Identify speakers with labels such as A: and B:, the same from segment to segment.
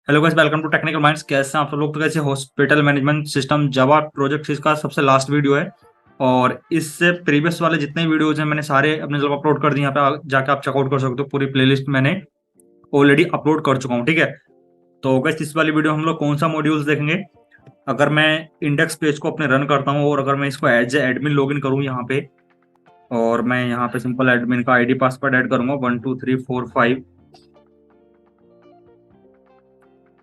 A: Hello guys, welcome to technical minds. कैसे हैं आप सब लोग? तो कैसे hospital management system Java project इसका सबसे लास्ट वीडियो है। और इससे प्रीवियस वाले जितने वीडियोज हैं मैंने सारे अपने जगह अपलोड कर दिए। यहाँ पे जाके आप चेकआउट कर सकते हो। पूरी प्लेलिस्ट मैंने ऑलरेडी अपलोड कर चुका हूँ, ठीक है। तो गाइस इस वाली वीडियो हम लोग कौन सा मॉड्यूल्स देखेंगे? अगर मैं इंडेक्स पेज को अपने रन करता हूँ और अगर मैं इसको एज ए एडमिन लॉगिन करूँ यहाँ पे, और मैं यहाँ पे सिंपल एडमिन का आईडी पासवर्ड ऐड करूंगा 1 2 3 4 5।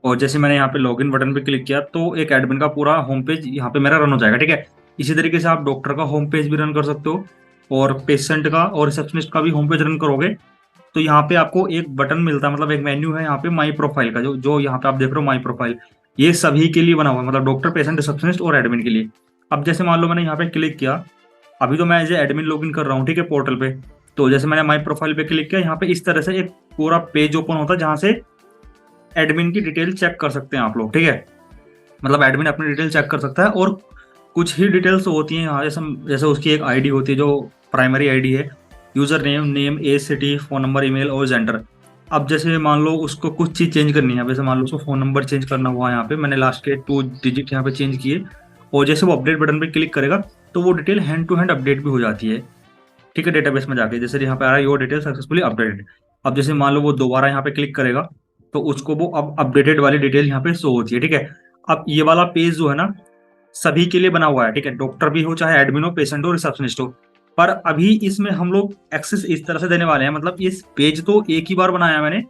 A: और जैसे मैंने यहाँ पे लॉगिन बटन पे क्लिक किया तो एक एडमिन का पूरा होम पेज यहाँ पे मेरा रन हो जाएगा, ठीक है। इसी तरीके से आप डॉक्टर का होम पेज भी रन कर सकते हो और पेशेंट का और रिसेप्शनिस्ट का भी होम पेज रन करोगे तो यहाँ पे आपको एक बटन मिलता है, मतलब एक मेन्यू है यहाँ पे माई प्रोफाइल का, जो जो यहाँ पे आप देख रहे हो माई प्रोफाइल। ये सभी के लिए बना हुआ है, मतलब डॉक्टर, पेशेंट, रिसेप्शनिस्ट और एडमिन के लिए। अब जैसे मान लो मैंने यहाँ पे क्लिक किया, अभी तो मैं एज ए एडमिन लॉगिन कर रहा हूँ, ठीक है, पोर्टल पे। तो जैसे मैंने माई प्रोफाइल पे क्लिक किया, यहाँ पे इस तरह से एक पूरा पेज ओपन होता है जहाँ से एडमिन की डिटेल चेक कर सकते हैं आप लोग, ठीक है। मतलब एडमिन अपनी डिटेल चेक कर सकता है और कुछ ही डिटेल्स होती हैं यहाँ, जैसे जैसे उसकी एक आईडी होती है जो प्राइमरी आईडी है, user name, name, age, city, phone number, email और जेंडर। अब जैसे मान लो उसको कुछ चीज़ चेंज करनी है, जैसे मान लो उसको फ़ोन नंबर चेंज करना हुआ, यहाँ पे मैंने लास्ट के 2 डिजिट यहाँ पे चेंज किए। और जैसे वो अपडेट बटन पे क्लिक करेगा तो वो detail hand to hand update भी हो जाती है, ठीक है, डेटाबेस में जाके। जैसे यहाँ पे आ रहा है योर डिटेल सक्सेसफुली अपडेटेड। अब जैसे मान लो वो दोबारा यहाँ पे क्लिक करेगा तो उसको वो अब अपडेटेड वाली डिटेल यहाँ पे शो होती है, ठीक है। अब ये वाला पेज जो है ना सभी के लिए बना हुआ है, ठीक है, डॉक्टर भी हो, चाहे एडमिन हो, पेशेंट हो, रिसेप्शनिस्ट हो। पर अभी इसमें हम लोग एक्सेस इस तरह से देने वाले हैं, मतलब इस पेज तो एक ही बार बनाया मैंने,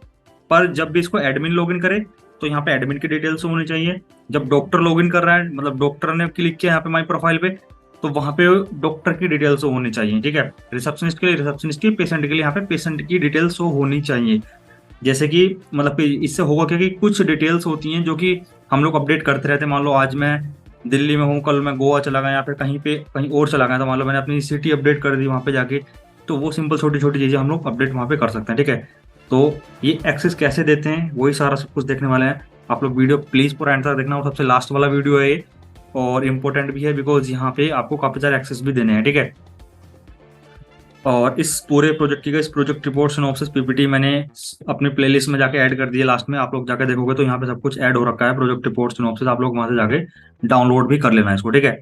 A: पर जब भी इसको एडमिन लॉगिन करे तो यहाँ पे एडमिन की डिटेल्स होनी चाहिए। जब डॉक्टर लॉगिन कर रहा है, मतलब डॉक्टर ने क्लिक किया यहाँ पे माई प्रोफाइल पे, तो वहां पे डॉक्टर की डिटेल्स होनी चाहिए, ठीक है। रिसेप्शनिस्ट के लिए रिसेप्शनिस्ट की, पेशेंट के लिए यहाँ पे पेशेंट की डिटेल्स होनी चाहिए। जैसे कि मतलब कि इससे होगा क्या कि कुछ डिटेल्स होती हैं जो कि हम लोग अपडेट करते रहते हैं। मान लो आज मैं दिल्ली में हूँ, कल मैं गोवा चला गया या फिर कहीं पे कहीं और चला गया, तो मान लो मैंने अपनी सिटी अपडेट कर दी वहाँ पे जाके, तो वो सिंपल छोटी छोटी चीज़ें हम लोग अपडेट वहाँ पे कर सकते हैं, ठीक है। तो ये एक्सेस कैसे देते हैं वही सारा सब कुछ देखने वाले हैं। आप लोग वीडियो प्लीज़ पूरा एंड तक देखना, और सबसे लास्ट वाला वीडियो है ये, और इम्पोर्टेंट भी है बिकॉज यहाँ पे आपको काफ़ी सारे एक्सेस भी देने हैं, ठीक है। और इस पूरे प्रोजेक्ट की इस प्रोजेक्ट रिपोर्ट सिनॉप्सिस पीपीटी मैंने अपनी प्लेलिस्ट में जाके ऐड कर दिया। लास्ट में आप लोग जाके देखोगे तो यहाँ पे सब कुछ ऐड हो रखा है, प्रोजेक्ट रिपोर्ट सिनॉप्सिस। आप लोग वहां से जाके डाउनलोड भी कर लेना है इसको, ठीक है।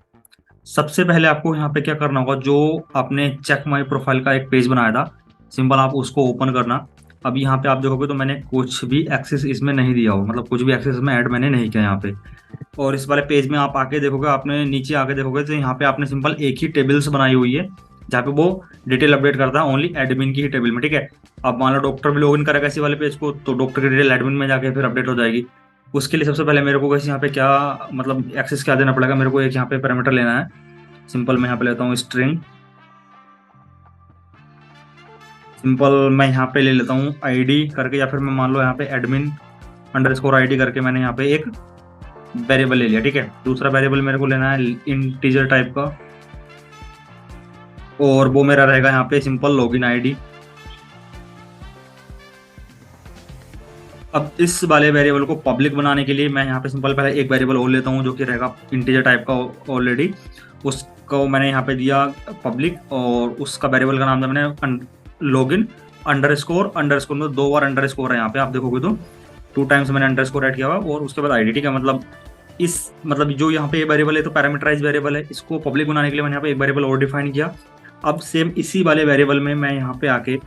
A: सबसे पहले आपको यहाँ पे क्या करना होगा, जो आपने चेक माई प्रोफाइल का एक पेज बनाया था, सिंपल आप उसको ओपन करना। अब यहाँ पे आप देखोगे तो मैंने कुछ भी एक्सेस इसमें नहीं दिया हो, मतलब कुछ भी एक्सेस में ऐड मैंने नहीं किया यहाँ पे। और इस वाले पेज में आप आके देखोगे, आपने नीचे आके देखोगे तो यहाँ पे आपने सिंपल एक ही टेबल्स बनाई हुई है जहाँ पे वो डिटेल अपडेट करता है ओनली एडमिन की ही टेबल में, ठीक है। अब मान लो डॉक्टर भी लॉगिन करेगा इसी वाले पेज को, तो डॉक्टर की डिटेल एडमिन में जाके फिर अपडेट हो जाएगी। उसके लिए सबसे पहले मेरे को यहाँ पे क्या मतलब एक्सेस क्या देना पड़ेगा, मेरे को एक यहाँ पे पैरामीटर लेना है। सिंपल मैं यहाँ पे लेता हूँ स्ट्रिंग, सिंपल मैं यहाँ पे ले लेता हूँ आईडी करके, या फिर मैं मान लो यहाँ पे एडमिन अंडरस्कोर आईडी करके मैंने यहाँ पे एक वेरिएबल ले लिया, ठीक है। दूसरा वेरिएबल मेरे को लेना है इंटीजर टाइप का, और वो मेरा रहेगा यहाँ पे सिंपल लॉगिन आईडी। अब इस वाले वेरिएबल को पब्लिक बनाने के लिए मैं यहाँ पे सिंपल पहले एक वेरिएबल और लेता हूँ जो कि रहेगा इंटीजर टाइप का ऑलरेडी, उसको मैंने यहाँ पे दिया पब्लिक, और उसका वेरिएबल का नाम था मैंने लॉगिन अंडरस्कोर अंडरस्कोर, मतलब 2 बार अंडरस्कोर है यहाँ पे, आप देखोगे तो 2 टाइम्स मैंने अंडरस्कोर ऐड किया हुआ, और उसके बाद आईडी, ठीक है। मतलब इस मतलब जो यहाँ पे ये वेरिएबल है तो पैरामीटराइज वेरिएबल है, इसको पब्लिक बनाने के लिए मैंने यहाँ पे एक वेरिएबल और डिफाइन किया। अब सेम इसी वाले वेरिएबल में मैं यहाँ पे आके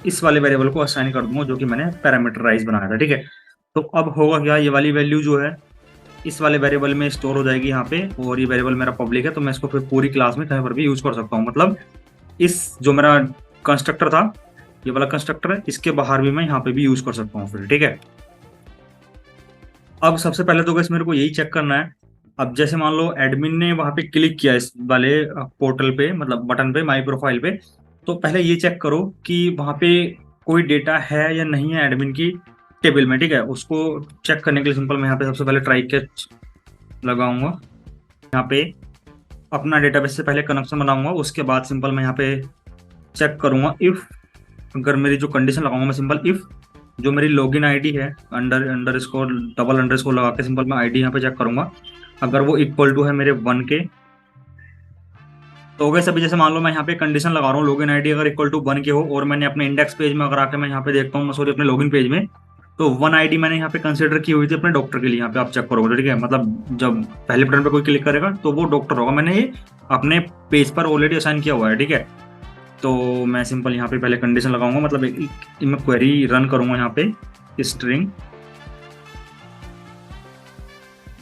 A: इस वाले वेरिएबल को असाइन कर दूंगा जो कि मैंने पैरामीटराइज बनाया था, ठीक है। तो अब होगा क्या, ये वाली वैल्यू जो है इस वाले वेरिएबल में स्टोर हो जाएगी यहाँ पे, और ये वेरिएबल मेरा पब्लिक है तो मैं इसको फिर पूरी क्लास में कहीं पर भी यूज कर सकता हूँ। मतलब इस जो मेरा कंस्ट्रक्टर था, ये वाला कंस्ट्रक्टर है, इसके बाहर भी मैं यहाँ पे भी यूज कर सकता हूँ फिर, ठीक है। अब सबसे पहले तो बस मेरे को यही चेक करना है। अब जैसे मान लो एडमिन ने वहां पे क्लिक किया इस वाले पोर्टल पे, मतलब बटन पे, माई प्रोफाइल पे, तो पहले ये चेक करो कि वहां पे कोई डेटा है या नहीं है एडमिन की टेबल में, ठीक है। उसको चेक करने के लिए सिंपल मैं यहाँ पे सबसे पहले ट्राई कैच लगाऊंगा, यहाँ पे अपना डेटाबेस से पहले कनेक्शन बनाऊंगा, उसके बाद सिंपल मैं यहाँ पे चेक करूंगा इफ, अगर मेरी जो कंडीशन लगाऊंगा मैं सिंपल इफ जो मेरी लॉगिन आईडी है अंडरस्कोर डबल अंडरस्कोर लगा के सिंपल मैं आईडी यहाँ पे चेक करूंगा, अगर वो इक्वल टू है मेरे 1 के, तो वैसे अभी जैसे मान लो मैं यहाँ पे कंडीशन लगा रहा हूँ लॉगिन आईडी अगर इक्वल टू 1 के हो, और मैंने अपने इंडेक्स पेज में अगर आके मैं यहाँ पे देखता हूँ, सॉरी अपने लॉगिन पेज में, तो 1 आईडी मैंने यहाँ पे कंसिडर की हुई थी अपने डॉक्टर के लिए, यहाँ पे आप चेक करोगे तो ठीक है, मतलब जब पहले बटन पे कोई क्लिक करेगा तो वो डॉक्टर होगा, मैंने ये अपने पेज पर ऑलरेडी असाइन किया हुआ है, ठीक है। तो मैं सिंपल यहाँ पे पहले कंडीशन लगाऊंगा, मतलब मैं क्वेरी रन करूंगा यहाँ पे स्ट्रिंग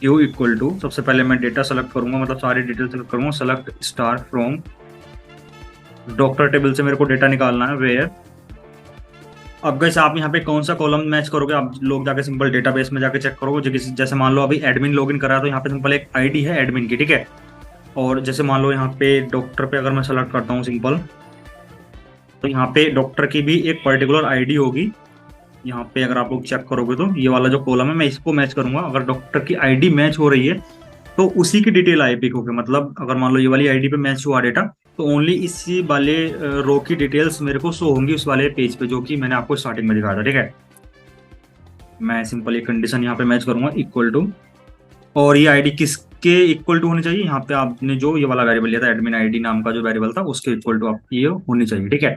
A: यू इक्वल टू, सबसे पहले मैं डेटा सेलेक्ट करूंगा, मतलब सारी डिटेल सेलेक्ट करूंगा, select star from doctor table से मेरे को डेटा निकालना है वेयर। अब गाइस आप यहाँ पे कौन सा कॉलम मैच करोगे, आप लोग जाके सिंपल डेटाबेस में जाके चेक करोगे। जैसे मान लो अभी एडमिन लॉगिन करा है तो यहाँ पे सिंपल एक आईडी है एडमिन की, ठीक है। और जैसे मान लो यहाँ पे डॉक्टर पे अगर मैं सेलेक्ट करता हूँ सिंपल, तो यहाँ पे डॉक्टर की भी एक पर्टिकुलर आईडी होगी। यहाँ पे अगर आप लोग चेक करोगे तो ये वाला जो कॉलम है मैं इसको मैच करूंगा, अगर डॉक्टर की आईडी मैच हो रही है तो उसी की डिटेल आई पिक होगी। मतलब अगर मान लो ये वाली आईडी पे मैच हुआ डेटा तो ओनली इसी वाले रो की डिटेल्स मेरे को शो होंगी उस वाले पेज पे, जो कि मैंने आपको स्टार्टिंग में दिखाया था, ठीक है। मैं सिंपल एक कंडीशन यहाँ पे मैच करूंगा इक्वल टू, और ये आईडी किसके इक्वल टू होनी चाहिए, यहाँ पे आपने जो ये वाला वेरिएबल लिया था एडमिन आईडी नाम का जो वेरिएबल था उसके इक्वल टू आप ये होनी चाहिए, ठीक है।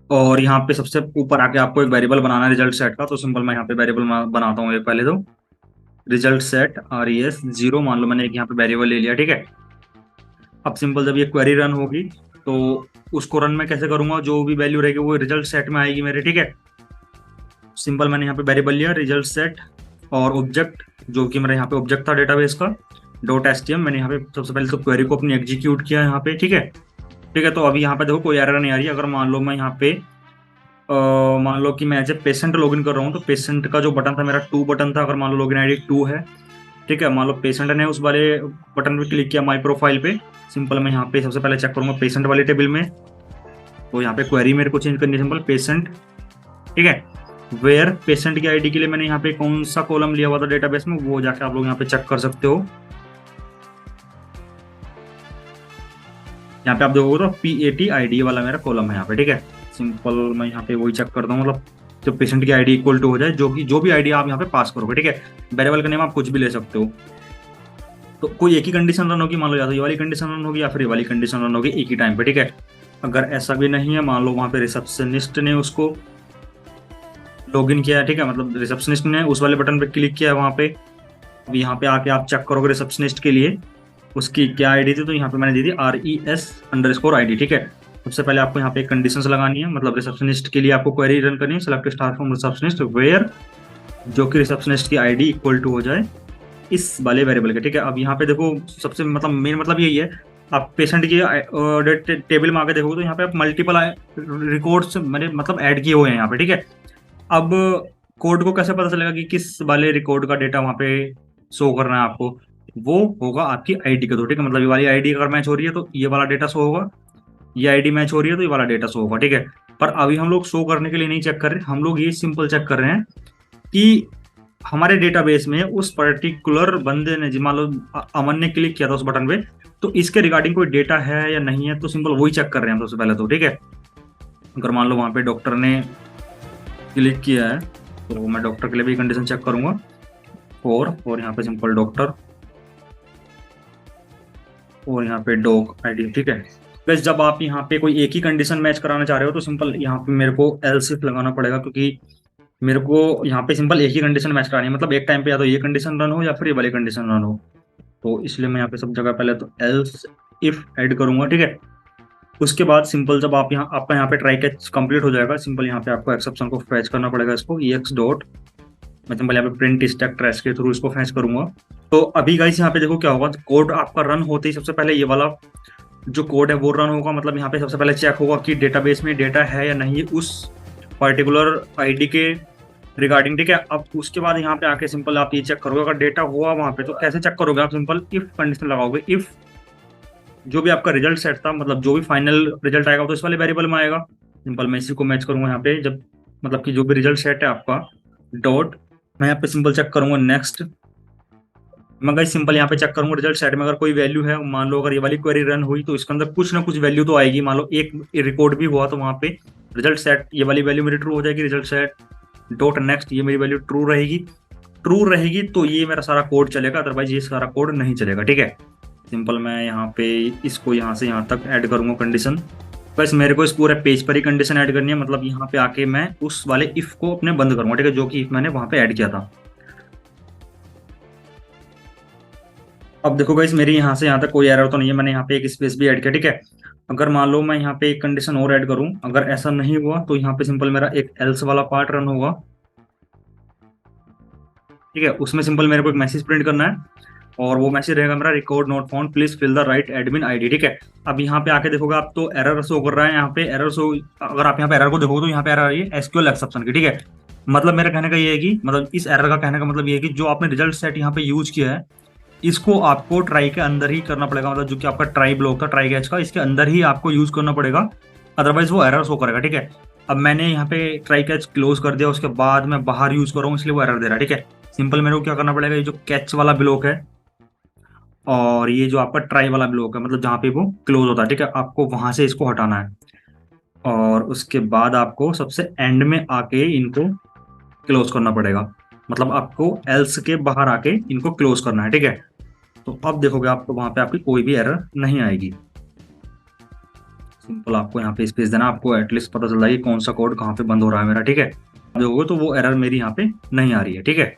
A: और यहाँ पे सबसे ऊपर आके आपको एक वेरिएबल बनाना है रिजल्ट सेट का, तो सिंपल मैं यहाँ पे वेरिएबल बनाता हूँ एक, पहले तो रिजल्ट सेट res0 मान लो मैंने एक यहाँ पे वेरिएबल ले लिया, ठीक है। अब सिंपल जब ये क्वेरी रन होगी तो उसको रन मैं कैसे करूंगा, जो भी वैल्यू रहेगी वो रिजल्ट सेट में आएगी मेरे, ठीक है। सिंपल मैंने यहाँ पे वेरिएबल लिया रिजल्ट सेट और ऑब्जेक्ट, जो कि मेरा यहाँ पे ऑब्जेक्ट था डेटाबेस का .htm, मैंने यहाँ पे सबसे पहले तो क्वेरी को अपनी एग्जीक्यूट किया यहाँ पे, ठीक है। ठीक है, तो अभी यहाँ पे देखो कोई एरर नहीं आ रही। अगर मान लो मैं यहाँ पे मान लो कि मैं एज ए पेशेंट लॉगिन कर रहा हूँ, तो पेशेंट का जो बटन था मेरा 2 बटन था, अगर मान लो लॉगिन आईडी 2 है, ठीक है। मान लो पेशेंट ने उस वाले बटन पे क्लिक किया माई प्रोफाइल पे, सिंपल मैं यहाँ पे सबसे पहले चेक करूंगा पेशेंट वाले टेबल में, तो यहाँ पे क्वेरी मेरे को चेंज करनी है सिंपल पेशेंट, ठीक है। वेयर पेशेंट की आईडी के लिए मैंने यहाँ पे कौन सा कॉलम लिया हुआ था डेटाबेस में, वो जाके आप लोग यहाँ पे चेक कर सकते हो। यहाँ पे आप देखोगे तो PAT आईडी वाला मेरा कॉलम है यहाँ पे, ठीक है। सिंपल मैं यहाँ पे वही चेक करता हूँ, मतलब जो पेशेंट की आईडी इक्वल टू हो जाए, जो भी आईडी आप यहाँ पे पास करोगे, ठीक है। वेरिएबल का नेम आप कुछ भी ले सकते हो। तो कोई एक ही कंडीशन रन होगी, मान लो या तो ये वाली कंडीशन रन होगी या फिर ये वाली कंडीशन रन होगी एक ही टाइम पे, ठीक है। अगर ऐसा भी नहीं है, मान लो वहाँ पे रिसेप्शनिस्ट ने उसको लॉगिन किया है, ठीक है, मतलब रिसेप्शनिस्ट ने उस वाले बटन पे क्लिक किया है वहाँ पे, अब यहाँ पे आके आप चेक करोगे रिसेप्शनिस्ट के लिए उसकी क्या आईडी थी, तो यहाँ पे मैंने दी थी RES_ID, ठीक है। सबसे पहले आपको यहाँ पे कंडीशंस लगानी है, मतलब रिसेप्शनिस्ट के लिए आपको क्वेरी रन करनी है, select star from receptionist where, जो कि रिसेप्शनिस्ट की आईडी इक्वल टू हो जाए इस वाले वेरिएबल के, ठीक है। अब यहाँ पे देखो सबसे मतलब मेन मतलब यही है, आप पेशेंट की टेबल में आके देखोगे तो यहाँ पे आप मल्टीपल रिकॉर्ड्स मैंने मतलब ऐड किए हुए हैं यहाँ पे, ठीक है। अब कोड को कैसे पता चलेगा कि किस वाले रिकॉर्ड का डेटा वहाँ पे शो करना है आपको, वो होगा आपकी आईडी का, तो ठीक है। मतलब ये वाली आईडी अगर मैच हो रही है तो ये वाला डेटा शो होगा, ये आईडी मैच हो रही है तो ये वाला डेटा शो होगा, ठीक है। पर अभी हम लोग शो करने के लिए नहीं चेक कर रहे, हम लोग ये सिंपल चेक कर रहे हैं कि हमारे डेटाबेस में उस पर्टिकुलर बंदे ने, मान लो अमन ने क्लिक किया था उस बटन पे, तो इसके रिगार्डिंग कोई डेटा है या नहीं है, तो सिंपल वही चेक कर रहे हैं सबसे पहले तो, ठीक है। अगर मान लो वहां पे डॉक्टर ने क्लिक किया है तो मैं डॉक्टर के लिए भी कंडीशन चेक करूंगा और यहाँ पे सिंपल डॉक्टर और यहाँ पे डॉग आईडी, ठीक है। बस जब आप यहाँ पे कोई एक ही कंडीशन मैच कराना चाह रहे हो तो सिंपल यहाँ पे मेरे को एल्स इफ लगाना पड़ेगा, क्योंकि मेरे को यहाँ पे सिंपल एक ही कंडीशन मैच करानी है, मतलब एक टाइम पे या तो ये कंडीशन रन हो या फिर ये वाली कंडीशन रन हो, तो इसलिए मैं यहाँ पे सब जगह पहले तो एल्स इफ ऐड करूंगा, ठीक है। उसके बाद सिंपल जब आप यहाँ आपका यहाँ पे ट्राई कैच कंप्लीट हो जाएगा, सिंपल यहाँ पे आपको एक्सेप्शन को फैच करना पड़ेगा, इसको ex डॉट मैं सिंपल यहाँ पे प्रिंट स्टैक ट्रैश के थ्रू इसको फैच करूंगा। तो अभी गाइस यहाँ पे देखो क्या होगा, कोड आपका रन होते ही सबसे पहले ये वाला जो कोड है वो रन होगा, मतलब यहाँ पे सबसे पहले चेक होगा कि डेटाबेस में डेटा है या नहीं उस पर्टिकुलर आईडी के रिगार्डिंग, ठीक है। अब उसके बाद यहाँ पे आके सिंपल आप ये चेक करोगे, अगर डेटा हुआ वहाँ पे तो कैसे चेक करोगे आप, सिंपल इफ कंडीशन लगाओगे, इफ जो भी आपका रिजल्ट सेट था, मतलब जो भी फाइनल रिजल्ट आएगा तो इस वाले वेरिएबल में आएगा। सिंपल मैं इसी को मैच करूंगा यहाँ पे, जब मतलब कि जो भी रिजल्ट सेट है आपका डॉट, मैं यहाँ पे सिंपल चेक करूंगा नेक्स्ट, मैं गाइस सिंपल यहाँ पे चेक करूंगा रिजल्ट सेट में अगर कोई वैल्यू है, मान लो अगर ये वाली क्वेरी रन हुई तो इसके अंदर कुछ ना कुछ वैल्यू तो आएगी, मान लो एक रिकॉर्ड भी हुआ तो वहाँ पे रिजल्ट सेट ये वाली वैल्यू मेरी ट्रू हो जाएगी, रिजल्ट सेट डॉट नेक्स्ट ये मेरी वैल्यू ट्रू रहेगी तो ये मेरा सारा कोड चलेगा, अदरवाइज ये सारा कोड नहीं चलेगा, ठीक है। सिंपल मैं यहाँ पे इसको यहाँ से यहाँ तक ऐड करूंगा कंडीशन, बस मेरे को इस पूरे पेज पर ही कंडीशन ऐड करनी है, मतलब यहाँ पे आके मैं उस वाले इफ को अपने बंद करूंगा, ठीक है, जो कि इफ मैंने वहां पे ऐड किया था। अब देखो गाइस, मेरी यहाँ से यहाँ तक कोई एरर तो नहीं है, मैंने यहाँ पे एक स्पेस भी ऐड किया, ठीक है। अगर मान लो मैं यहाँ पे एक कंडीशन और ऐड करूं, अगर ऐसा नहीं हुआ तो यहाँ पे सिंपल मेरा एक एल्स वाला पार्ट रन होगा, ठीक है। उसमें सिंपल मेरे को एक मैसेज प्रिंट करना है, और वो मैसेज रहेगा मेरा record not found, please fill the right admin ID, ठीक है। अब यहाँ पे आके देखोगे आप तो एरर शो कर रहा है, यहाँ पे एरर शो, अगर आप यहाँ पे एरर को देखोगे तो यहाँ पे एरर आ रही है एसक्यूएल एक्सेप्शन की, ठीक है। मतलब मेरा कहने का ये है कि, मतलब इस एरर का कहने का मतलब ये है कि जो आपने रिजल्ट सेट यहाँ पे यूज किया है, इसको आपको ट्राई के अंदर ही करना पड़ेगा, मतलब जो कि आपका ट्राई ब्लॉक था ट्राई कैच का, इसके अंदर ही आपको यूज करना पड़ेगा, अदरवाइज वो एरर शो करेगा, ठीक है। अब मैंने यहाँ पे ट्राई कैच क्लोज कर दिया, उसके बाद मैं बाहर यूज कर रहा हूँ, इसलिए वो एरर दे रहा है, ठीक है। सिंपल मेरे को क्या करना पड़ेगा, ये जो कैच वाला ब्लॉक है और ये जो आपका ट्राई वाला ब्लॉक है, मतलब जहाँ पे वो क्लोज होता है, ठीक है, आपको वहां से इसको हटाना है, और उसके बाद आपको सबसे एंड में आके इनको क्लोज करना पड़ेगा, मतलब आपको एल्स के बाहर आके इनको क्लोज करना है, ठीक है। तो अब देखोगे आपको वहां पे आपकी कोई भी एरर नहीं आएगी। सिंपल आपको यहाँ पे स्पेस देना, आपको एटलीस्ट पता चल रहा है कि कौन सा कोड कहाँ पे बंद हो रहा है मेरा, ठीक है। देखोगे तो वो एरर मेरी यहाँ पे नहीं आ रही है, ठीक है।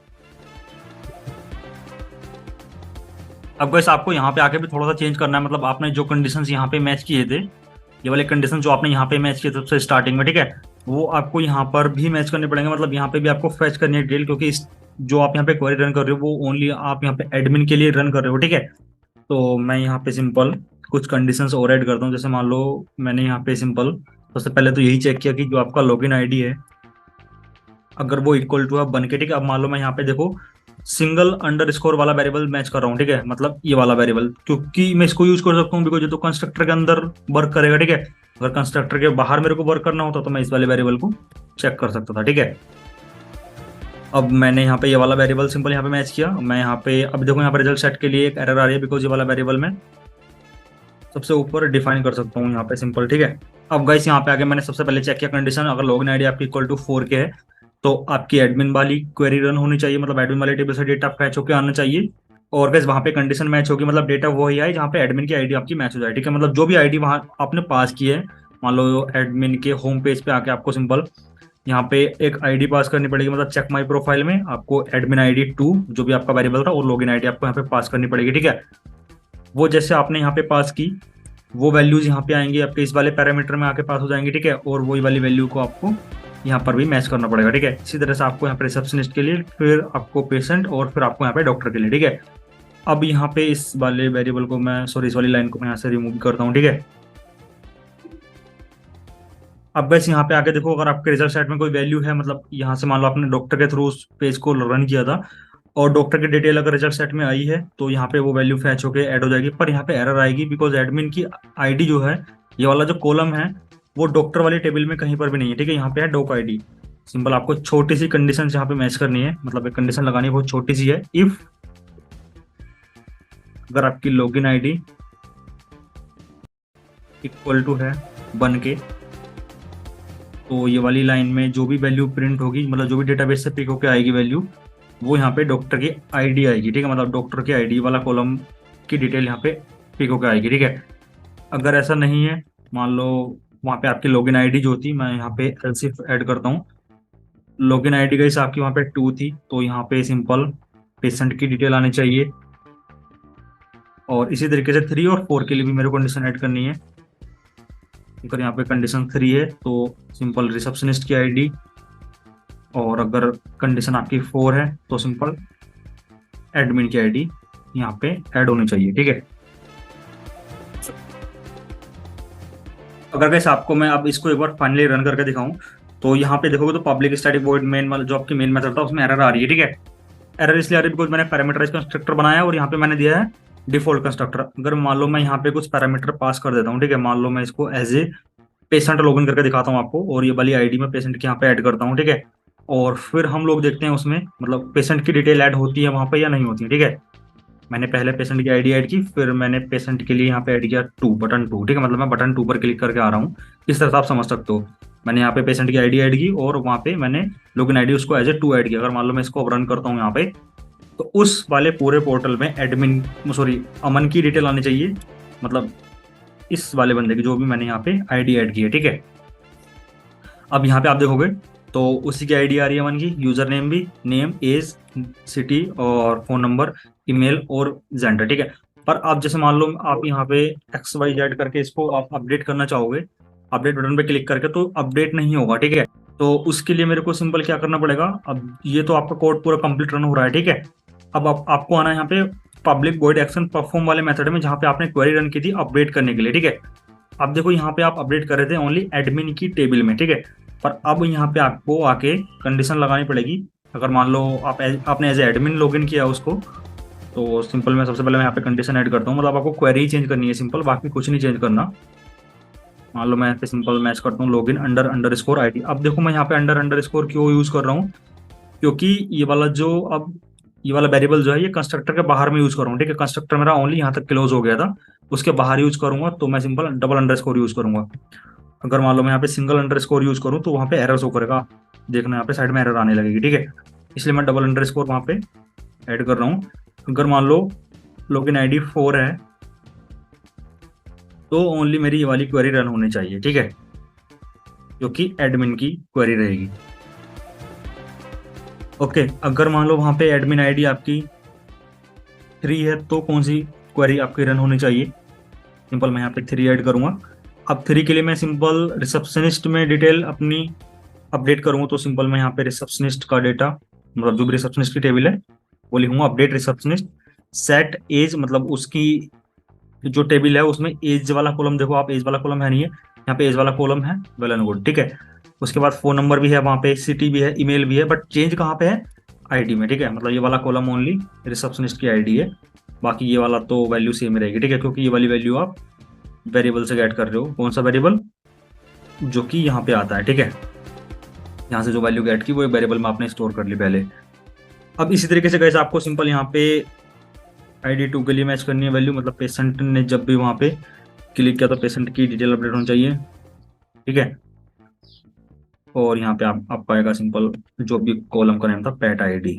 A: अब वैसे आपको यहाँ पे आके भी थोड़ा सा चेंज करना है, मतलब आपने जो कंडीशंस यहाँ पे मैच किए थे, ये वाले कंडीशन जो आपने यहाँ पे मैच किए थे सबसे स्टार्टिंग में, ठीक है, वो आपको यहाँ पर भी मैच करने पड़ेंगे, मतलब यहाँ पे भी आपको फैच करनी है डिटेल, क्योंकि जो आप यहाँ पे क्वेरी रन कर रहे हो वो ओनली आप यहाँ पे एडमिन के लिए रन कर रहे हो, ठीक है। तो मैं यहाँ पे सिंपल कुछ कंडीशंस और ऐड करता हूँ, जैसे मान लो मैंने यहाँ पे सिंपल सबसे पहले तो यही चेक किया कि जो आपका लॉगिन आईडी है अगर वो इक्वल टू है बन के, ठीक है। अब मान लो मैं यहाँ पे देखो सिंगल अंडरस्कोर वाला वेरिएबल मैच कर रहा हूँ, ठीक है, मतलब ये वाला वेरिएबल, क्योंकि मैं इसको यूज कर सकता हूँ बिकॉज ये तो कंस्ट्रक्टर के अंदर वर्क करेगा, ठीक है। अगर कंस्ट्रक्टर के बाहर मेरे को वर्क करना होता तो मैं इस वाले वेरिएबल को चेक कर सकता था, ठीक है। अब मैंने यहाँ पे ये वाला वेरिएबल सिंपल यहाँ पे मैच किया, मैं यहाँ पे अब देखो यहाँ पे रिजल्ट सेट के लिए एक एरर आ रही है बिकॉज ये वाला वेरिएबल मैं सबसे ऊपर डिफाइन कर सकता हूँ यहाँ पे सिंपल, ठीक है। अब गाइस यहाँ पे आके मैंने सबसे पहले चेक किया कंडीशन, अगर लॉगिन आईडी आपकी इक्वल टू 4 के है तो आपकी एडमिन वाली क्वेरी रन होनी चाहिए, मतलब एडमिन वाले टेबल से डेटा फैच होकर आना चाहिए, और गाइस वहाँ पे कंडीशन मैच होगी, मतलब डेटा वही आए जहाँ पे एडमिन की आईडी आपकी मैच हो जाए, ठीक है। मतलब जो भी आईडी वहाँ आपने पास की है, मान लो एडमिन के होम पेज पे आके आपको सिंपल यहाँ पे एक आईडी पास करनी पड़ेगी, मतलब चेक माई प्रोफाइल में आपको एडमिन आईडी 2 जो भी आपका वेरिएबल था और लॉगिन आईडी आपको यहाँ पे पास करनी पड़ेगी, ठीक है। वो जैसे आपने यहाँ पे पास की वो वैल्यूज यहाँ पे आएंगी आपके इस वाले पैरामीटर में आके पास हो जाएंगी, ठीक है, और वही वाली वैल्यू को आपको यहाँ पर भी मैच करना पड़ेगा, ठीक है। इसी तरह से आपको यहाँ पे रिसेप्शनिस्ट के लिए, फिर आपको पेशेंट, और फिर आपको यहाँ पे डॉक्टर के लिए, ठीक है। अब यहाँ पे इस वाले वेरिएबल को मैं सॉरी इस वाली लाइन को मैं यहाँ से रिमूव करता हूँ, ठीक है। अब बस यहाँ पे आके देखो, अगर आपके रिजल्ट सेट में कोई वैल्यू है, मतलब यहाँ से मान लो आपने डॉक्टर के थ्रू उस पेज को रन किया था और डॉक्टर की डिटेल अगर रिजल्ट सेट में आई है तो यहाँ पे वो वैल्यू फैच होके ऐड हो जाएगी, पर यहाँ पे एरर आएगी बिकॉज एडमिन की आईडी जो है, ये वाला जो कॉलम है वो डॉक्टर वाली टेबल में कहीं पर भी नहीं है, ठीक है। यहाँ पे है डॉक आईडी। सिंपल आपको छोटी सी कंडीशन यहाँ पे मैच करनी है, मतलब एक कंडीशन लगानी है बहुत छोटी सी है, इफ अगर आपकी लॉगिन आईडी इक्वल टू है बन के, तो ये वाली लाइन में जो भी वैल्यू प्रिंट होगी, मतलब जो भी डेटाबेस से पिक होकर आएगी वैल्यू, वो यहाँ पे डॉक्टर की आईडी आएगी, ठीक है। मतलब डॉक्टर की आईडी वाला कॉलम की डिटेल यहाँ पे पिक होकर आएगी, ठीक है। अगर ऐसा नहीं है, मान लो वहाँ पे आपकी लॉगिन आईडी जो थी, मैं यहाँ पे एल्सिफ ऐड करता हूँ, लॉगिन आईडी का हिसाब आपकी वहाँ पे 2 थी, तो यहाँ पे सिंपल पेशेंट की डिटेल आनी चाहिए, और इसी तरीके से 3 और 4 के लिए भी मेरे को कंडीशन ऐड करनी है। अगर यहाँ पे कंडीशन 3 है तो सिंपल रिसेप्शनिस्ट की आईडी, और अगर कंडीशन आपकी 4 है तो सिंपल एडमिन की आईडी यहाँ पे ऐड होनी चाहिए, ठीक है। अगर वैसे आपको मैं अब इसको एक बार फाइनली रन करके दिखाऊं, तो यहाँ पे देखोगे तो पब्लिक स्टैटिक वॉइड मेन वाला जो आपकी मेन मेथड था उसमें एरर आ रही है, ठीक है। एरर इसलिए आ रही है बिकॉज मैंने पैरामीटराइज कंस्ट्रक्टर बनाया है और यहाँ पे मैंने दिया है डिफॉल्ट कंस्ट्रक्टर। अगर मान लो मैं यहाँ पे कुछ पैरामीटर पास कर देता हूँ, ठीक है, मान लो मैं इसको एज ए पेशेंट लॉगिन करके दिखाता हूँ आपको, और ये वाली आईडी में पेशेंट के यहाँ पे ऐड करता हूँ, ठीक है। और फिर हम लोग देखते हैं उसमें मतलब पेशेंट की डिटेल ऐड होती है वहाँ पे या नहीं होती है, ठीक है। मैंने पहले पेशेंट की आईडी ऐड की, फिर मैंने पेशेंट के लिए यहाँ पे ऐड किया बटन 2, ठीक है, मतलब मैं बटन 2 पर क्लिक करके आ रहा हूँ, इस तरह से आप समझ सकते हो। मैंने यहाँ पे पेशेंट की आईडी ऐड की और वहाँ पे मैंने लॉगिन आईडी उसको एज ए 2 ऐड किया। अगर मान लो मैं इसको रन करता हूँ यहाँ पे, तो उस वाले पूरे पोर्टल में एडमिन सॉरी अमन की डिटेल आनी चाहिए, मतलब इस वाले बंदे की जो भी मैंने यहाँ पे आईडी ऐड की है, ठीक है। अब यहाँ पे आप देखोगे तो उसी की आईडी आ रही है वन की, यूजर नेम भी, नेम, एज, सिटी और फोन नंबर, ईमेल और जेंडर, ठीक है। पर आप जैसे मान लो आप यहाँ पे एक्स वाई जेड करके इसको आप अपडेट करना चाहोगे, अपडेट बटन पे क्लिक करके, तो अपडेट नहीं होगा, ठीक है। तो उसके लिए मेरे को सिंपल क्या करना पड़ेगा, अब ये तो आपका कोड पूरा कंप्लीट रन हो रहा है, ठीक है। अब आपको आना है यहाँ पे पब्लिक वॉइड एक्शन परफॉर्म वाले मेथड में, जहाँ पे आपने क्वेरी रन की थी अपडेट करने के लिए, ठीक है। अब देखो यहाँ पे आप अपडेट कर रहे थे ओनली एडमिन की टेबल में, ठीक है। पर अब यहाँ पे आपको आके कंडीशन लगानी पड़ेगी। अगर मान लो आपने एज एडमिन लॉगिन किया उसको, तो सिंपल मैं सबसे पहले मैं यहाँ पे कंडीशन ऐड करता हूँ, मतलब आपको क्वेरी चेंज करनी है सिंपल, बाकी कुछ नहीं चेंज करना। मान लो मैं यहाँ पे सिंपल मैच करता हूँ लॉगिन अंडर आई डी। अब देखो मैं यहाँ पे अंडर क्यों यूज कर रहा हूँ, क्योंकि ये वाला जो अब ये वाला वेरिएबल जो है ये कंस्ट्रक्टर के बाहर में यूज कर रहा हूँ, ठीक है। कंस्ट्रक्टर मेरा ओनली यहाँ तक क्लोज हो गया था, उसके बाहर यूज करूंगा तो मैं सिंपल डबल अंडरस्कोर यूज करूंगा। अगर मान लो मैं यहाँ पे सिंगल अंडरस्कोर यूज करूँ तो वहाँ पे एरर शो करेगा, देखना यहाँ पे साइड में एरर आने लगेगी, ठीक है। इसलिए मैं डबल अंडरस्कोर वहाँ पे ऐड कर रहा हूँ। अगर मान लो लॉगिन आईडी 4 है तो ओनली मेरी ये वाली क्वेरी रन होनी चाहिए, ठीक है, जो कि एडमिन की क्वेरी रहेगी। ओके, अगर मान लो वहाँ पे एडमिन आईडी आपकी 3 है तो कौन सी क्वेरी आपकी रन होनी चाहिए, सिंपल मैं यहाँ पे 3 ऐड करूंगा। अब 3 के लिए मैं सिंपल रिसेप्शनिस्ट में डिटेल अपनी अपडेट करूंगा, तो सिंपल मैं यहाँ पे रिसेप्शनिस्ट का डेटा, मतलब जो भी रिसेप्शनिस्ट की टेबल है वो लिखूंगा अपडेट रिसेप्शनिस्ट। सेट एज, मतलब उसकी जो टेबल है उसमें एज वाला कॉलम, देखो आप एज वाला कॉलम है नहीं है, यहाँ पे एज वाला कॉलम है, वेल एंड गुड, ठीक है। उसके बाद फोन नंबर भी है वहाँ पे, सिटी भी है, ईमेल भी है, बट चेंज कहाँ पे है, आईडी में, ठीक है। मतलब ये वाला कॉलम ओनली रिसेप्शनिस्ट की आईडी है, बाकी ये वाला तो वैल्यू सेम रहेगी, ठीक है, क्योंकि ये वाली वैल्यू आप वेरिएबल से गेट कर रहे हो। कौन सा वेरिएबल, जो कि यहाँ पे आता है, ठीक है। यहाँ से जो वैल्यू गेट की वो एक वेरिएबल में आपने स्टोर कर ली पहले। अब इसी तरीके से गाइस आपको सिंपल यहाँ पे ID2 के लिए मैच करनी है वैल्यू, मतलब पेशेंट ने जब भी वहाँ पे क्लिक किया तो पेशेंट की डिटेल अपडेट होनी चाहिए, ठीक है। और यहाँ पे आपको आएगा सिंपल जो भी कॉलम का नेम था पेट ID।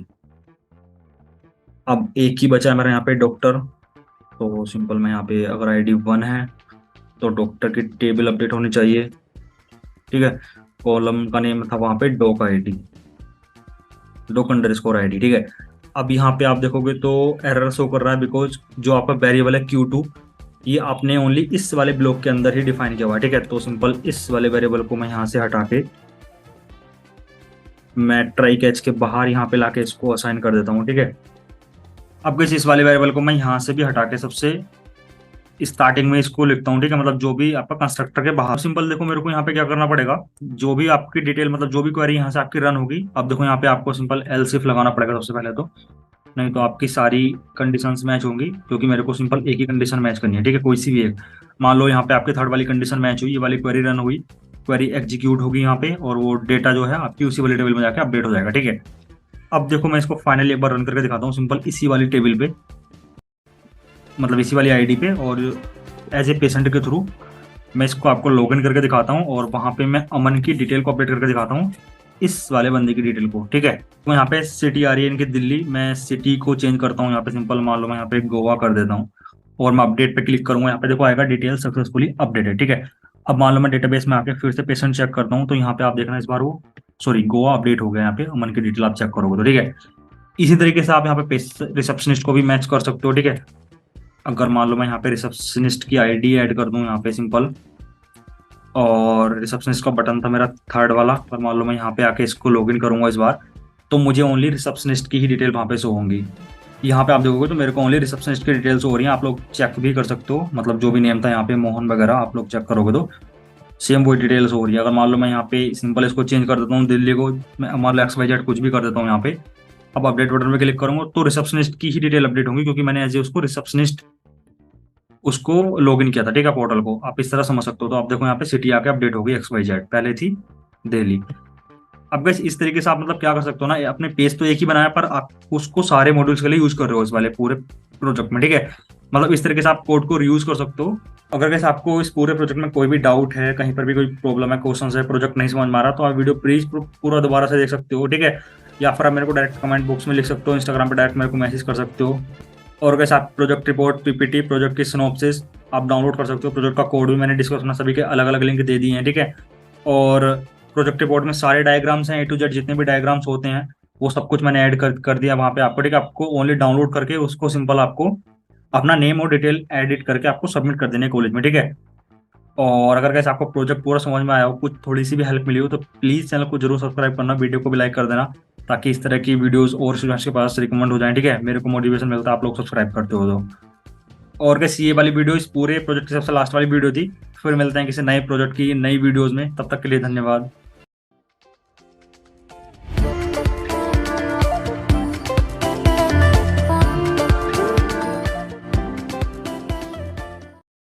A: अब एक ही बचा है मेरा यहाँ पे डॉक्टर, तो सिंपल मैं यहाँ पे अगर ID1 है तो डॉक्टर की टेबल अपडेट होनी चाहिए, ठीक है। कॉलम का नेम था वहाँ पे डॉक अंडरस्कोर ID, ठीक है। अब यहाँ पे आप देखोगे तो एरर शो कर रहा है, बिकॉज जो आपका वेरिएबल है Q2 ये आपने ओनली इस वाले ब्लॉक के अंदर ही डिफाइन किया हुआ है, ठीक है। तो सिंपल इस वाले वेरिएबल को मैं यहाँ से हटा के मैं ट्राई कैच के बाहर यहाँ पे लाके इसको असाइन कर देता हूँ, ठीक है। अब किसी इस वाले वेरिएबल को मैं यहाँ से भी हटा के सबसे स्टार्टिंग में इसको लिखता हूँ, ठीक है, मतलब जो भी आपका कंस्ट्रक्टर के बाहर। सिंपल देखो मेरे को यहाँ पे क्या करना पड़ेगा, जो भी आपकी डिटेल, मतलब जो भी क्वेरी यहाँ से आपकी रन होगी, अब देखो यहाँ पे आपको सिंपल एल्स इफ लगाना पड़ेगा सबसे पहले तो, नहीं तो आपकी सारी कंडीशंस मैच होंगी, क्योंकि मेरे को सिंपल एक ही कंडीशन मैच करनी है, ठीक है, कोई सी भी एक। मान लो यहाँ पे आपकी थर्ड वाली कंडीशन मैच हुई, ये वाली क्वेरी रन हुई, क्वेरी एग्जीक्यूट होगी यहाँ पे, और वो डेटा जो है आपकी उसी वाली टेबल में जाके अपडेट हो जाएगा, ठीक है। अब देखो मैं इसको फाइनली एक बार रन करके दिखाता हूँ सिंपल इसी वाली टेबल पे, मतलब इसी वाली आईडी पे, और एज ए पेशेंट के थ्रू मैं इसको आपको लॉगिन करके दिखाता हूँ, और वहाँ पे मैं अमन की डिटेल को अपडेट करके दिखाता हूँ, इस वाले बंदे की डिटेल को, ठीक है। तो यहाँ पे सिटी आ रही है इनकी दिल्ली, मैं सिटी को चेंज करता हूँ यहाँ पे सिंपल, मान लो मैं यहाँ पे गोवा कर देता हूँ, और मैं अपडेट पे क्लिक करूंगा, यहाँ पे देखो आएगा डिटेल सक्सेसफुली अपडेटेड, ठीक है। अब मान लो मैं डेटाबेस में आके फिर से पेशेंट चेक करता हूँ, तो यहाँ पे आप देखना इस बार वो सॉरी गोवा अपडेट हो गया, यहाँ पे अमन की डिटेल आप चेक करोगे तो, ठीक है। इसी तरीके से आप यहाँ पे रिसेप्शनिस्ट को भी मैच कर सकते हो, ठीक है। अगर मान लो मैं यहाँ पे रिसेप्शनिस्ट की आईडी ऐड कर दूं यहाँ पे सिंपल, और रिसेप्शनिस्ट का बटन था मेरा थर्ड वाला, पर मान लो मैं यहाँ पे आके इसको लॉगिन करूंगा इस बार, तो मुझे ओनली रिसेप्शनिस्ट की ही डिटेल वहाँ पे शो होंगी। यहाँ पे आप देखोगे तो मेरे को ओनली रिसेप्शनिस्ट की डिटेल्स हो रही हैं, आप लोग चेक भी कर सकते हो, मतलब जो भी नेम था यहाँ पे मोहन वगैरह, आप लोग चेक करोगे तो सेम वही डिटेल्स हो रही है। अगर मान लो मैं यहाँ पे सिंपल इसको चेंज कर देता हूँ दिल्ली को, मैं मान लो XYZ कुछ भी कर देता हूँ यहाँ पे, अब अपडेट बटन पे क्लिक करूंगा तो रिसेप्शनिस्ट की ही डिटेल अपडेट होंगी, क्योंकि मैंने एज ए उसको रिसेप्शनिस्ट उसको लॉगिन किया था, ठीक है, पोर्टल को, आप इस तरह समझ सकते हो। तो आप देखो यहाँ पे सिटी आके अपडेट हो गई XYZ, पहले थी दिल्ली। अब गाइस इस तरीके से आप मतलब क्या कर सकते हो ना, अपने पेज तो एक ही बनाया पर आप उसको सारे मॉड्यूल्स के लिए यूज कर रहे हो इस वाले पूरे प्रोजेक्ट में, ठीक है। मतलब इस तरीके से आप कोड को रीयूज कर सकते हो। अगर गाइस आपको इस पूरे प्रोजेक्ट में कोई भी डाउट है, कहीं पर भी कोई प्रॉब्लम है, क्वेश्चन है, प्रोजेक्ट नहीं समझ में आ रहा, तो आप वीडियो प्लीज पूरा दोबारा से देख सकते हो, ठीक है। या फिर आप मेरे को डायरेक्ट कमेंट बॉक्स में लिख सकते हो, इंस्टाग्राम पर डायरेक्ट मेरे को मैसेज कर सकते हो। और कैसे आप प्रोजेक्ट रिपोर्ट, PPT, प्रोजेक्ट की सिनॉप्सिस आप डाउनलोड कर सकते हो। प्रोजेक्ट का कोड भी मैंने डिस्क्रिप्शन में सभी के अलग अलग लिंक दे दिए हैं, ठीक है। और प्रोजेक्ट रिपोर्ट में सारे डायग्राम्स हैं, A to Z जितने भी डायग्राम्स होते हैं वो सब कुछ मैंने ऐड कर दिया वहाँ पे आपको, ठीक है। आपको ओनली डाउनलोड करके उसको सिंपल आपको अपना नेम और डिटेल एडिट करके आपको सबमिट कर देने कॉलेज में, ठीक है। और अगर कैसे आपको प्रोजेक्ट पूरा समझ में आया हो, कुछ थोड़ी सी भी हेल्प मिली हो, तो प्लीज़ चैनल को जरूर सब्सक्राइब करना, वीडियो को भी लाइक कर देना, ताकि इस तरह की वीडियोस और स्टूडेंट्स के पास रिकमेंड हो जाए, ठीक है। मेरे को मोटिवेशन मिलता है आप लोग सब्सक्राइब करते हो तो। और कैसे ये वाली वीडियो इस पूरे प्रोजेक्ट की सबसे लास्ट वाली वीडियो थी। फिर मिलते हैं किसी नए प्रोजेक्ट की नई वीडियोज में, तब तक के लिए धन्यवाद।